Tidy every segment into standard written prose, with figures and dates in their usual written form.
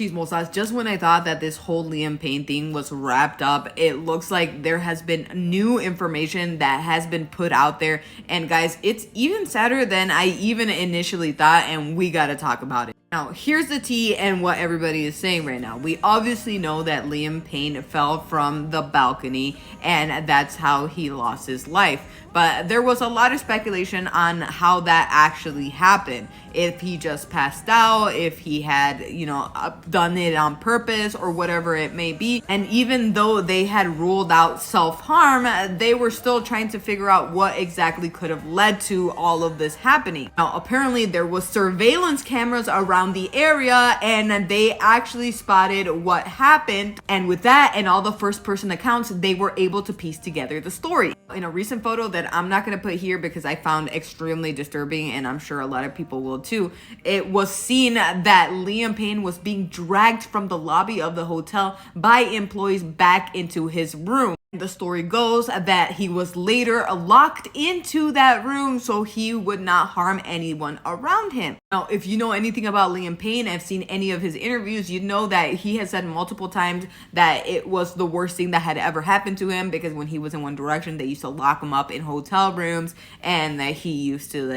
Cheese Mozas, just when I thought that this whole Liam Payne thing was wrapped up, it looks like there has been new information that has been put out there. And guys, it's even sadder than I even initially thought, and we gotta talk about it. Now, here's the tea and what everybody is saying right now. We obviously know that Liam Payne fell from the balcony, and that's how he lost his life. But there was a lot of speculation on how that actually happened. If he just passed out, if he had, done it on purpose or whatever it may be. And even though they had ruled out self-harm, they were still trying to figure out what exactly could have led to all of this happening. Now, apparently there was surveillance cameras around the area and they actually spotted what happened. And with that and all the first-person accounts, they were able to piece together the story. In a recent photo that I'm not going to put here because I found extremely disturbing, and I'm sure a lot of people will too, it was seen that Liam Payne was being dragged from the lobby of the hotel by employees back into his room. The story goes that he was later locked into that room so he would not harm anyone around him. Now, if you know anything about Liam Payne, I've seen any of his interviews, you know that he has said multiple times that it was the worst thing that had ever happened to him, because when he was in One Direction, they used to lock him up in hotel rooms, and that he used to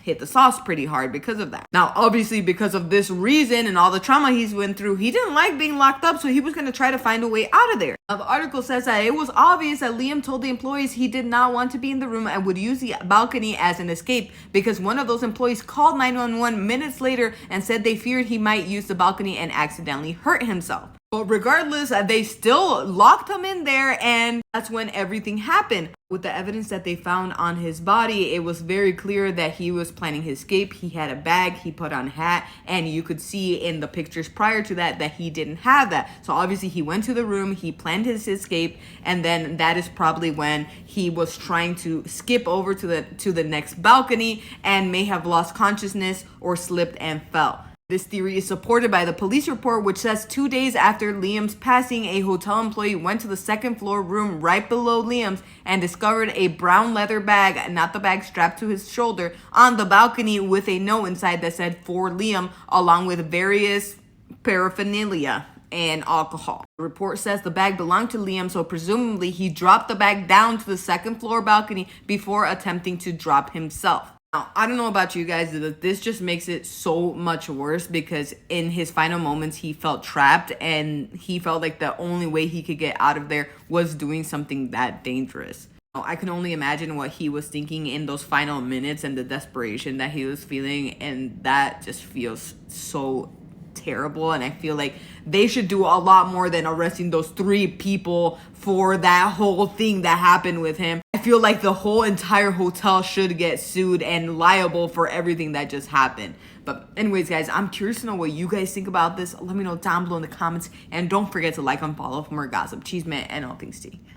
hit the sauce pretty hard because of that. Now, obviously, because of this reason and all the trauma he's went through, he didn't like being locked up, so he was going to try to find a way out of there. Now, the article says that it was obvious that Liam told the employees he did not want to be in the room and would use the balcony as an escape, because one of those employees called 911 minutes later and said they feared he might use the balcony and accidentally hurt himself. But regardless, they still locked him in there, and that's when everything happened. With the evidence that they found on his body, it was very clear that he was planning his escape. He had a bag, he put on a hat, and you could see in the pictures prior to that he didn't have that. So obviously he went to the room, he planned his escape, and then that is probably when he was trying to skip over to the next balcony and may have lost consciousness or slipped and fell. This theory is supported by the police report, which says 2 days after Liam's passing, a hotel employee went to the second floor room right below Liam's and discovered a brown leather bag, not the bag strapped to his shoulder, on the balcony with a note inside that said "For Liam," along with various paraphernalia and alcohol. The report says the bag belonged to Liam, so presumably he dropped the bag down to the second floor balcony before attempting to drop himself. Now, I don't know about you guys, this just makes it so much worse, because in his final moments, he felt trapped and he felt like the only way he could get out of there was doing something that dangerous. Now, I can only imagine what he was thinking in those final minutes and the desperation that he was feeling, and that just feels so terrible. And I feel like they should do a lot more than arresting those 3 people for that whole thing that happened with him. I feel like the whole entire hotel should get sued and liable for everything that just happened. But anyways, guys, I'm curious to know what you guys think about this. Let me know down below in the comments, and don't forget to like and follow for more gossip, cheese, and all things tea.